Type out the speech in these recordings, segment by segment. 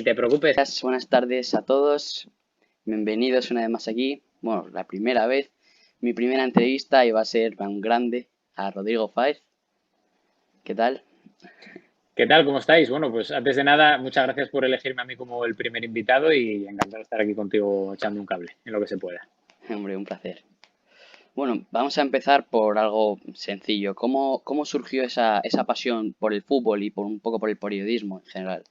Ni te preocupes. Buenas tardes a todos, bienvenidos una vez más aquí. Bueno, la primera vez, mi primera entrevista iba a ser a un grande, a Rodrigo Fáez. ¿Qué tal? ¿Qué tal? ¿Cómo estáis? Bueno, pues antes de nada, muchas gracias por elegirme a mí como el primer invitado y encantado de estar aquí contigo echando un cable en lo que se pueda. Hombre, un placer. Bueno, vamos a empezar por algo sencillo. ¿Cómo surgió esa pasión por el fútbol y por un poco por el periodismo en general?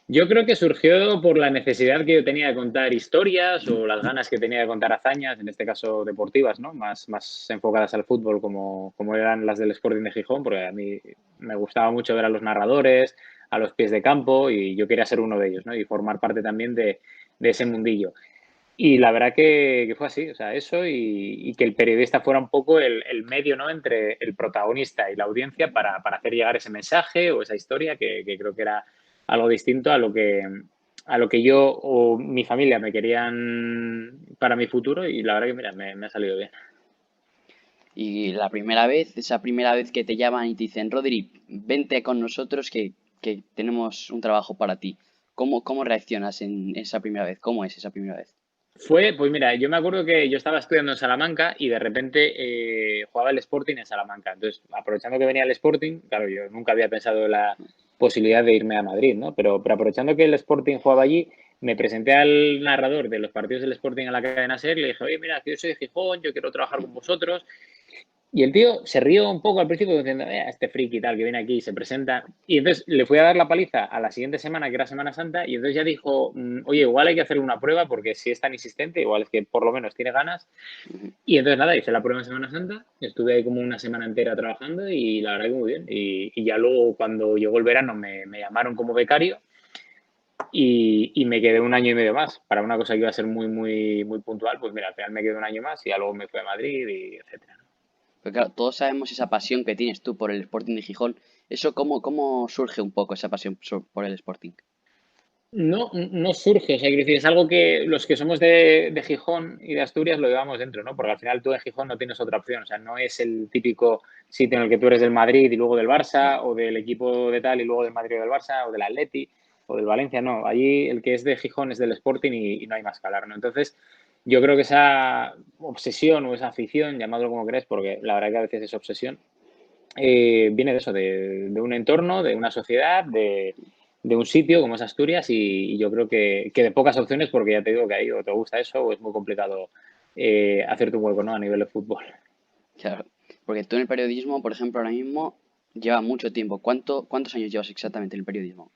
Yo creo que surgió por la necesidad que yo tenía de contar historias o las ganas que tenía de contar hazañas, en este caso deportivas, ¿no? Más enfocadas al fútbol como eran las del Sporting de Gijón, porque a mí me gustaba mucho ver a los narradores, a los pies de campo y yo quería ser uno de ellos, ¿no? Y formar parte también de ese mundillo. Y la verdad que fue así, o sea, eso y que el periodista fuera un poco el medio, ¿no? Entre el protagonista y la audiencia para hacer llegar ese mensaje o esa historia que creo que era algo distinto a lo que yo o mi familia me querían para mi futuro y la verdad que, mira, me ha salido bien. Y la primera vez, esa primera vez que te llaman y te dicen, Rodri, vente con nosotros que tenemos un trabajo para ti. ¿Cómo reaccionas en esa primera vez? ¿Cómo es esa primera vez? Pues mira, yo me acuerdo que yo estaba estudiando en Salamanca y de repente jugaba el Sporting en Salamanca. Entonces, aprovechando que venía el Sporting, claro, yo nunca había pensado en la posibilidad de irme a Madrid, ¿no? Pero aprovechando que el Sporting jugaba allí, me presenté al narrador de los partidos del Sporting a la cadena SER y le dije, oye, mira, que yo soy de Gijón, yo quiero trabajar con vosotros. Y el tío se rió un poco al principio diciendo, este friki tal que viene aquí y se presenta. Y entonces le fui a dar la paliza a la siguiente semana, que era Semana Santa, y entonces ya dijo, oye, igual hay que hacerle una prueba porque si es tan insistente, igual es que por lo menos tiene ganas. Y entonces nada, hice la prueba en Semana Santa, estuve ahí como una semana entera trabajando y la verdad que muy bien. Y ya luego cuando llegó el verano me llamaron como becario y me quedé un año y medio más para una cosa que iba a ser muy puntual. Pues mira, al final me quedé un año más y ya luego me fui a Madrid y etcétera. Porque claro, todos sabemos esa pasión que tienes tú por el Sporting de Gijón. Eso, ¿cómo surge un poco esa pasión por el Sporting? No surge, o sea, quiero decir, es algo que los que somos de Gijón y de Asturias lo llevamos dentro, ¿no? Porque al final tú en Gijón no tienes otra opción, o sea, no es el típico sitio en el que tú eres del Madrid y luego del Barça, o del equipo de tal y luego del Madrid o del Barça, o del Atleti, o del Valencia, no. Allí el que es de Gijón es del Sporting y no hay más que hablar, ¿no? Entonces, yo creo que esa obsesión o esa afición, llamadlo como crees, porque la verdad que a veces es obsesión, viene de eso, de un entorno, de una sociedad, de un sitio como es Asturias y yo creo que de pocas opciones porque ya te digo que ahí o te gusta eso o es muy complicado hacerte un hueco, ¿no? A nivel de fútbol. Claro, porque tú en el periodismo, por ejemplo, ahora mismo lleva mucho tiempo. ¿Cuántos años llevas exactamente en el periodismo?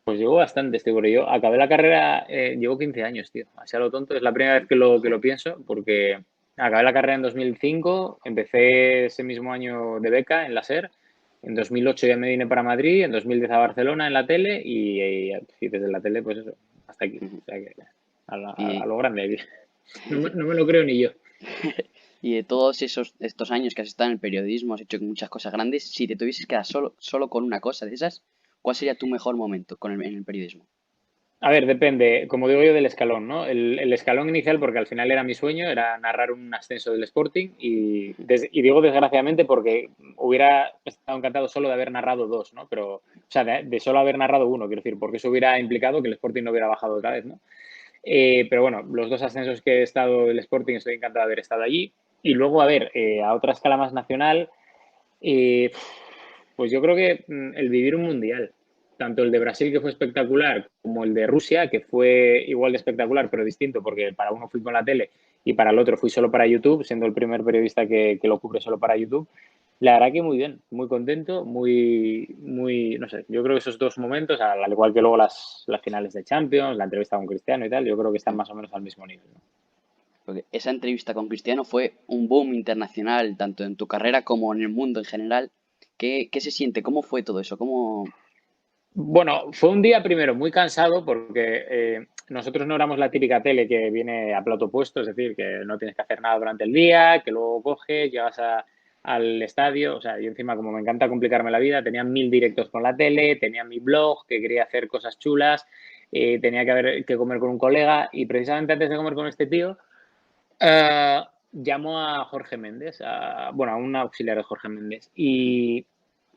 Pues llevo bastante, tío, porque yo acabé la carrera, llevo 15 años, tío, así a lo tonto, es la primera vez que lo Jo, pienso porque acabé la carrera en 2005, empecé ese mismo año de beca en la SER, en 2008 ya me vine para Madrid, en 2010 a Barcelona en la tele y desde la tele pues eso, hasta aquí, ujú. o sea que a Y, lo grande aquí. No me lo creo ni yo. y de todos estos años que has estado en el periodismo, has hecho muchas cosas grandes. Si te tuvieses que quedar solo con una cosa de esas, ¿cuál sería tu mejor momento en el periodismo? A ver, depende, como digo yo, del escalón, ¿no? El escalón inicial, porque al final era mi sueño, era narrar un ascenso del Sporting y digo desgraciadamente porque hubiera estado encantado solo de haber narrado dos, ¿no? Pero, o sea, de solo haber narrado uno, quiero decir, porque eso hubiera implicado que el Sporting no hubiera bajado otra vez, ¿no? Pero bueno, los dos ascensos que he estado del Sporting, estoy encantado de haber estado allí. Y luego, a ver, a otra escala más nacional, eh, pues yo creo que el vivir un mundial, tanto el de Brasil, que fue espectacular, como el de Rusia, que fue igual de espectacular, pero distinto, porque para uno fui con la tele y para el otro fui solo para YouTube, siendo el primer periodista que lo cubre solo para YouTube. La verdad que muy bien, muy contento, no sé, yo creo que esos dos momentos, al igual que luego las finales de Champions, la entrevista con Cristiano y tal, yo creo que están más o menos al mismo nivel, ¿no? Porque esa entrevista con Cristiano fue un boom internacional, tanto en tu carrera como en el mundo en general. ¿Qué se siente? ¿Cómo fue todo eso? Bueno, fue un día primero muy cansado porque nosotros no éramos la típica tele que viene a plato puesto, es decir, que no tienes que hacer nada durante el día, que luego coges, al estadio, o sea, yo encima como me encanta complicarme la vida, tenía 1000 directos con la tele, tenía mi blog, que quería hacer cosas chulas, tenía que comer con un colega y precisamente antes de comer con este tío, llamo a Jorge Méndez, bueno, a un auxiliar de Jorge Méndez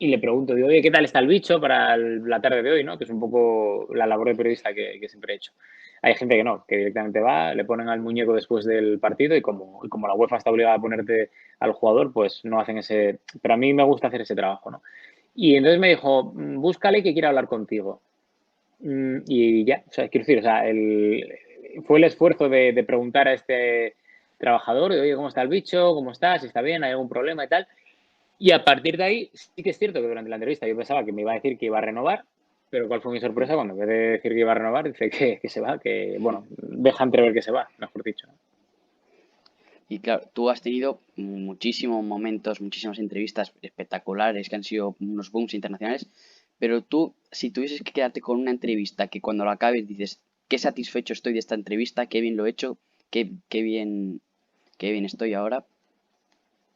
y le pregunto, digo, oye, ¿qué tal está el bicho para la tarde de hoy, ¿no? Que es un poco la labor de periodista que siempre he hecho. Hay gente que no, que directamente va, le ponen al muñeco después del partido y como la UEFA está obligada a ponerte al jugador, pues no hacen ese... Pero a mí me gusta hacer ese trabajo, ¿no? Y entonces me dijo, búscale que quiera hablar contigo. Y ya, o sea, quiero decir, o sea, fue el esfuerzo de preguntar a este trabajador, de, oye, ¿cómo está el bicho? ¿Cómo está? Si está bien, ¿hay algún problema y tal? Y a partir de ahí, sí que es cierto que durante la entrevista yo pensaba que me iba a decir que iba a renovar, pero ¿cuál fue mi sorpresa cuando en vez de decir que iba a renovar, dice que se va, que, bueno, deja entrever que se va, mejor dicho. Y claro, tú has tenido muchísimos momentos, muchísimas entrevistas espectaculares que han sido unos booms internacionales, pero tú, si tuvieses que quedarte con una entrevista que cuando la acabes dices, qué satisfecho estoy de esta entrevista, qué bien lo he hecho, qué bien estoy ahora.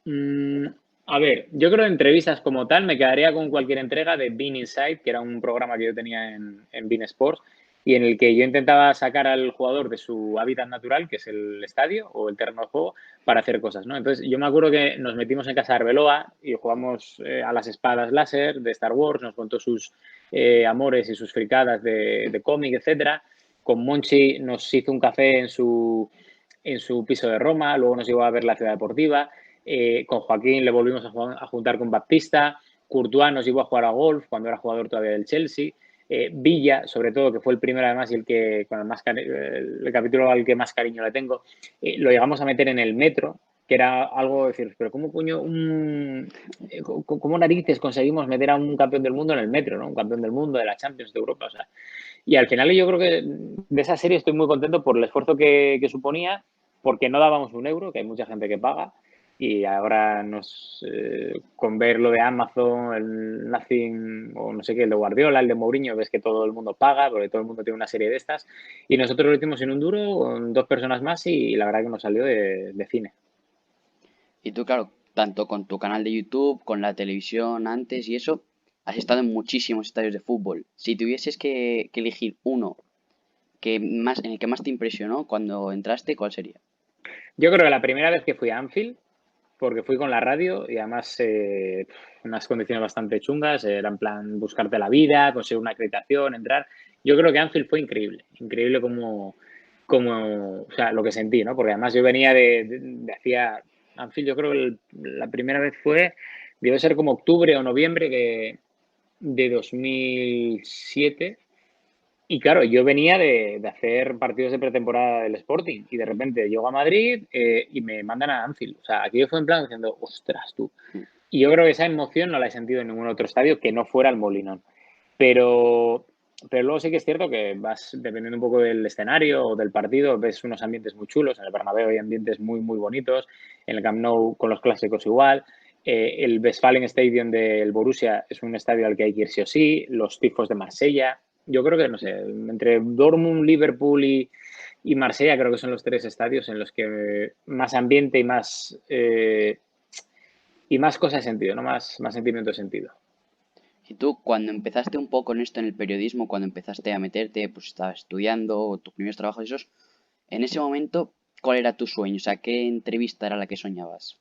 Mm, a ver, yo creo que entrevistas como tal me quedaría con cualquier entrega de Bean Inside, que era un programa que yo tenía en Bean Sports y en el que yo intentaba sacar al jugador de su hábitat natural, que es el estadio o el terreno de juego, para hacer cosas, ¿no? Entonces, yo me acuerdo que nos metimos en casa de Arbeloa y jugamos a las espadas láser de Star Wars, nos contó sus amores y sus fricadas de cómic, etcétera. Con Monchi nos hizo un café en su piso de Roma, luego nos llevó a ver la ciudad deportiva. Con Joaquín le volvimos a juntar con Baptista. Courtois nos llevó a jugar a golf cuando era jugador todavía del Chelsea. Villa, sobre todo, que fue el primero además y el que con el capítulo al que más cariño le tengo, lo llegamos a meter en el metro, que era algo de decir, pero ¿cómo coño cómo narices conseguimos meter a un campeón del mundo en el metro, ¿no? Un campeón del mundo, de la Champions, de Europa, o sea. Y al final yo creo que de esa serie estoy muy contento por el esfuerzo que suponía, porque no dábamos un euro, que hay mucha gente que paga, y ahora con ver lo de Amazon, el Nothing, o no sé qué, el de Guardiola, el de Mourinho, ves que todo el mundo paga, porque todo el mundo tiene una serie de estas, y nosotros lo hicimos en un duro, con 2 personas más, y la verdad que nos salió de cine. Y tú, claro, tanto con tu canal de YouTube, con la televisión antes y eso, has estado en muchísimos estadios de fútbol. Si tuvieses que elegir uno en el que más te impresionó cuando entraste, ¿cuál sería? Yo creo que la primera vez que fui a Anfield, porque fui con la radio y además unas condiciones bastante chungas, era en plan buscarte la vida, conseguir una acreditación, entrar. Yo creo que Anfield fue increíble, increíble o sea, lo que sentí, ¿no? Porque además yo venía de hacía Anfield, yo creo que la primera vez debe ser como octubre o noviembre de 2007 y claro, yo venía de hacer partidos de pretemporada del Sporting y de repente llego a Madrid y me mandan a Anfield. O sea, aquí yo fue en plan diciendo, ostras, tú. Y yo creo que esa emoción no la he sentido en ningún otro estadio que no fuera el Molinón. Pero, pero luego sí que es cierto que vas, dependiendo un poco del escenario o del partido, ves unos ambientes muy chulos. En el Bernabéu hay ambientes muy, muy bonitos. En el Camp Nou con los clásicos igual. El Westfalen Stadium del Borussia es un estadio al que hay que ir sí o sí. Los tifos de Marsella. Yo creo que, no sé, entre Dortmund, Liverpool y Marsella creo que son los 3 estadios en los que más ambiente y más cosas de sentido, ¿no? Más sentimiento de sentido. Y tú, cuando empezaste un poco en esto en el periodismo, cuando empezaste a meterte, pues estabas estudiando, tus primeros trabajos y esos, en ese momento, ¿cuál era tu sueño? O sea, ¿qué entrevista era la que soñabas?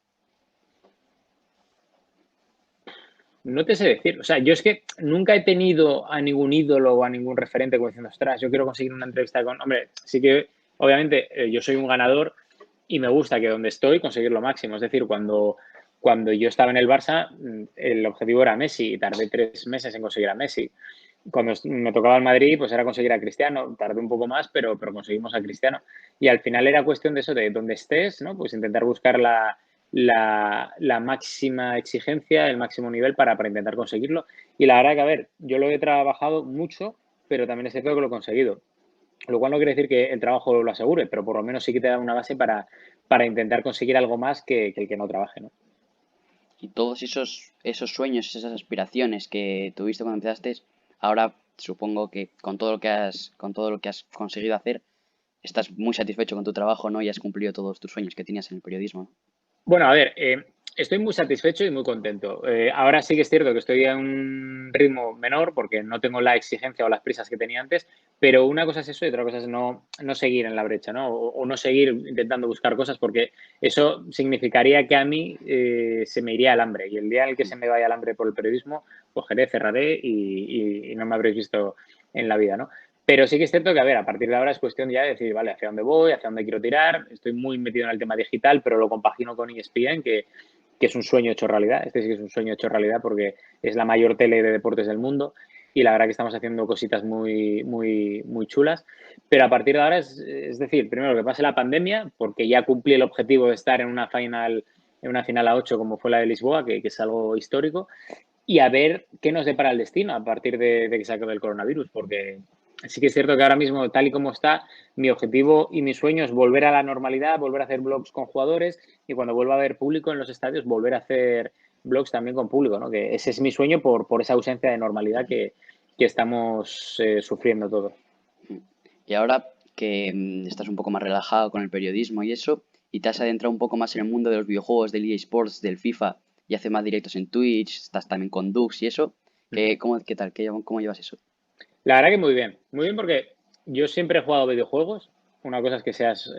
No te sé decir, o sea, yo es que nunca he tenido a ningún ídolo o a ningún referente como diciendo, ostras, yo quiero conseguir una entrevista con, hombre, sí que obviamente yo soy un ganador y me gusta que donde estoy conseguir lo máximo, es decir, cuando yo estaba en el Barça, el objetivo era Messi y tardé 3 meses en conseguir a Messi. Cuando me tocaba el Madrid, pues era conseguir a Cristiano, tardé un poco más, pero conseguimos a Cristiano. Y al final era cuestión de eso, de donde estés, ¿no? Pues intentar buscar la máxima exigencia, el máximo nivel para intentar conseguirlo. Y la verdad que, a ver, yo lo he trabajado mucho, pero también es cierto que lo he conseguido. Lo cual no quiere decir que el trabajo lo asegure, pero por lo menos sí que te da una base para intentar conseguir algo más que el que no trabaje, ¿no? Y todos esos sueños, esas aspiraciones que tuviste cuando empezaste, ahora supongo que con todo lo que has conseguido hacer, estás muy satisfecho con tu trabajo, ¿no? Y has cumplido todos tus sueños que tenías en el periodismo, ¿no? Bueno, a ver, Estoy muy satisfecho y muy contento. Ahora sí que es cierto que estoy a un ritmo menor porque no tengo la exigencia o las prisas que tenía antes, pero una cosa es eso y otra cosa es no seguir en la brecha, ¿no? O no seguir intentando buscar cosas porque eso significaría que a mí se me iría el hambre y el día en el que se me vaya el hambre por el periodismo, cogeré, cerraré y no me habréis visto en la vida, ¿no? Pero sí que es cierto que, a ver, a partir de ahora es cuestión ya de decir, vale, hacia dónde voy, hacia dónde quiero tirar. Estoy muy metido en el tema digital, pero lo compagino con ESPN, que es un sueño hecho realidad. Este sí que es un sueño hecho realidad porque es la mayor tele de deportes del mundo y la verdad que estamos haciendo cositas muy chulas. Pero a partir de ahora es decir, primero que pase la pandemia, porque ya cumplí el objetivo de estar en una final a 8 como fue la de Lisboa, que es algo histórico, y a ver qué nos depara el destino a partir de que se acabe el coronavirus, porque sí que es cierto que ahora mismo, tal y como está, mi objetivo y mi sueño es volver a la normalidad, volver a hacer blogs con jugadores y cuando vuelva a haber público en los estadios, volver a hacer blogs también con público, ¿no? Que ese es mi sueño por esa ausencia de normalidad que estamos sufriendo todos. Y ahora que estás un poco más relajado con el periodismo y eso, y te has adentrado un poco más en el mundo de los videojuegos, del EA Sports, del FIFA, y haces más directos en Twitch, estás también con Dux y eso, Ujú. ¿qué tal? ¿Cómo llevas eso? La verdad que muy bien porque yo siempre he jugado videojuegos. Una cosa es que seas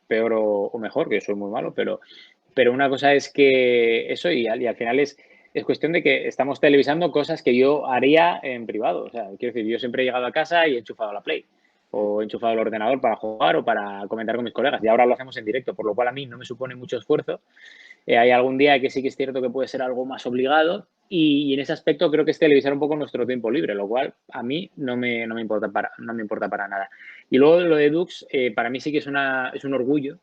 peor o mejor, que yo soy muy malo, pero una cosa es que eso y al final es cuestión de que estamos televisando cosas que yo haría en privado. O sea, quiero decir, yo siempre he llegado a casa y he enchufado la Play o he enchufado el ordenador para jugar o para comentar con mis colegas y ahora lo hacemos en directo, por lo cual a mí no me supone mucho esfuerzo. Hay algún día que sí que es cierto que puede ser algo más obligado y en ese aspecto creo que es televisar un poco nuestro tiempo libre, lo cual a mí no me importa no me importa para nada. Y luego lo de Dux, para mí sí que es un orgullo.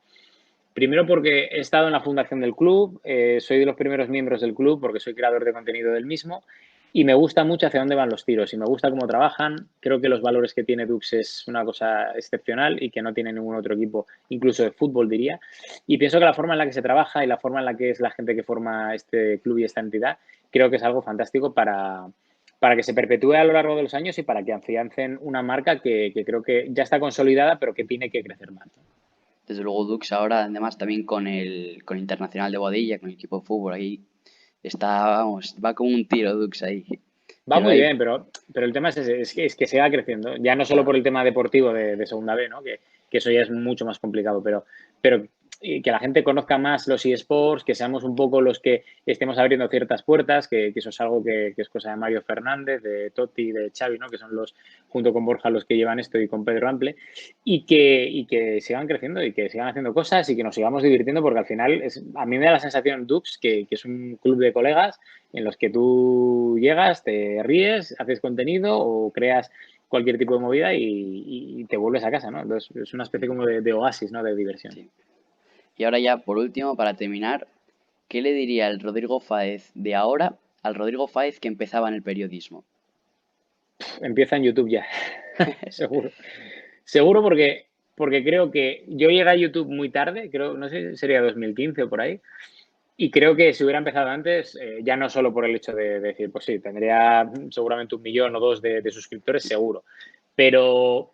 Primero porque he estado en la fundación del club, soy de los primeros miembros del club porque soy creador de contenido del mismo y me gusta mucho hacia dónde van los tiros y me gusta cómo trabajan. Creo que los valores que tiene Dux es una cosa excepcional y que no tiene ningún otro equipo, incluso de fútbol diría. Y pienso que la forma en la que se trabaja y la forma en la que es la gente que forma este club y esta entidad, creo que es algo fantástico para que se perpetúe a lo largo de los años y para que afiancen una marca que creo que ya está consolidada, pero que tiene que crecer más. Desde luego Dux ahora, además también con el Internacional de Boadilla, con el equipo de fútbol ahí, vamos, va como un tiro Dux ahí. Va Pero muy ahí, bien, pero el tema es ese, es que siga creciendo. Ya no solo por claro, el tema deportivo de segunda B, ¿no? Que eso ya es mucho más complicado, pero y que la gente conozca más los eSports, que seamos un poco los que estemos abriendo ciertas puertas, que eso es algo que es cosa de Mario Fernández, de Totti, de Xavi, ¿no? Que son los, junto con Borja, los que llevan esto y con Pedro Ample, y que sigan creciendo y que sigan haciendo cosas y que nos sigamos divirtiendo, porque al final a mí me da la sensación, Dux, que es un club de colegas en los que tú llegas, te ríes, haces contenido o creas cualquier tipo de movida y te vuelves a casa, ¿no? Entonces es una especie como de oasis, ¿no? De diversión. sí. Y ahora ya, por último, para terminar, ¿qué le diría el Rodrigo Fáez de ahora al Rodrigo Fáez que empezaba en el periodismo? Empieza en YouTube ya, seguro. Seguro porque creo que yo llegué a YouTube muy tarde, creo, no sé, sería 2015 o por ahí, y creo que si hubiera empezado antes, ya no solo por el hecho de decir, pues sí, tendría seguramente 1 millón o 2 de suscriptores, seguro, pero,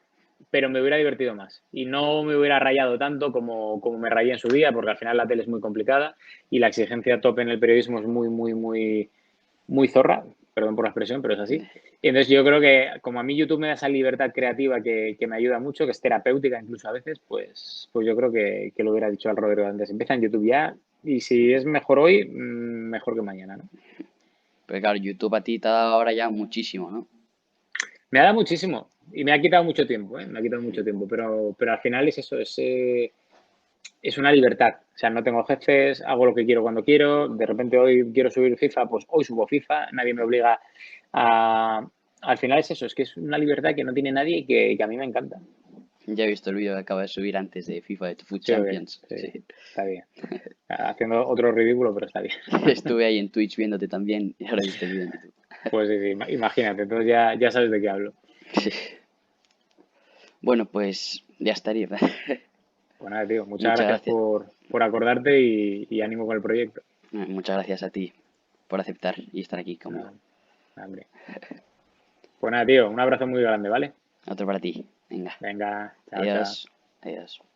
pero me hubiera divertido más y no me hubiera rayado tanto como me rayé en su día, porque al final la tele es muy complicada y la exigencia top en el periodismo es muy zorra, perdón por la expresión, pero es así. Y entonces yo creo que como a mí YouTube me da esa libertad creativa que me ayuda mucho, que es terapéutica incluso a veces, pues yo creo que lo hubiera dicho al Rodrigo antes. Empieza en YouTube ya y si es mejor hoy, mejor que mañana, ¿no? Pero claro, YouTube a ti te ha dado ahora ya muchísimo, ¿no? Me ha dado muchísimo y me ha quitado mucho tiempo, ¿eh? Me ha quitado mucho tiempo, pero al final es eso, es una libertad. O sea, no tengo jefes, hago lo que quiero cuando quiero. De repente hoy quiero subir FIFA, pues hoy subo FIFA. Nadie me obliga a... Al final es eso, es que es una libertad que no tiene nadie y que a mí me encanta. Ya he visto el vídeo que acaba de subir antes de FIFA de Food Sí, bien, Champions. sí, Sí. está bien. Haciendo otro ridículo, pero está bien. Estuve ahí en Twitch viéndote también y ahora he visto el vídeo en YouTube. Pues sí, sí, imagínate, entonces ya sabes de qué hablo. Sí. Bueno, pues ya estaría. Pues nada, tío, muchas Muchas gracias gracias. por acordarte y ánimo con el proyecto. Muchas gracias a ti por aceptar y estar aquí conmigo. Nada, hombre. Pues nada, tío, un abrazo muy grande, ¿vale? Otro para ti. Venga. Venga, chao, Adiós. chao. Adiós.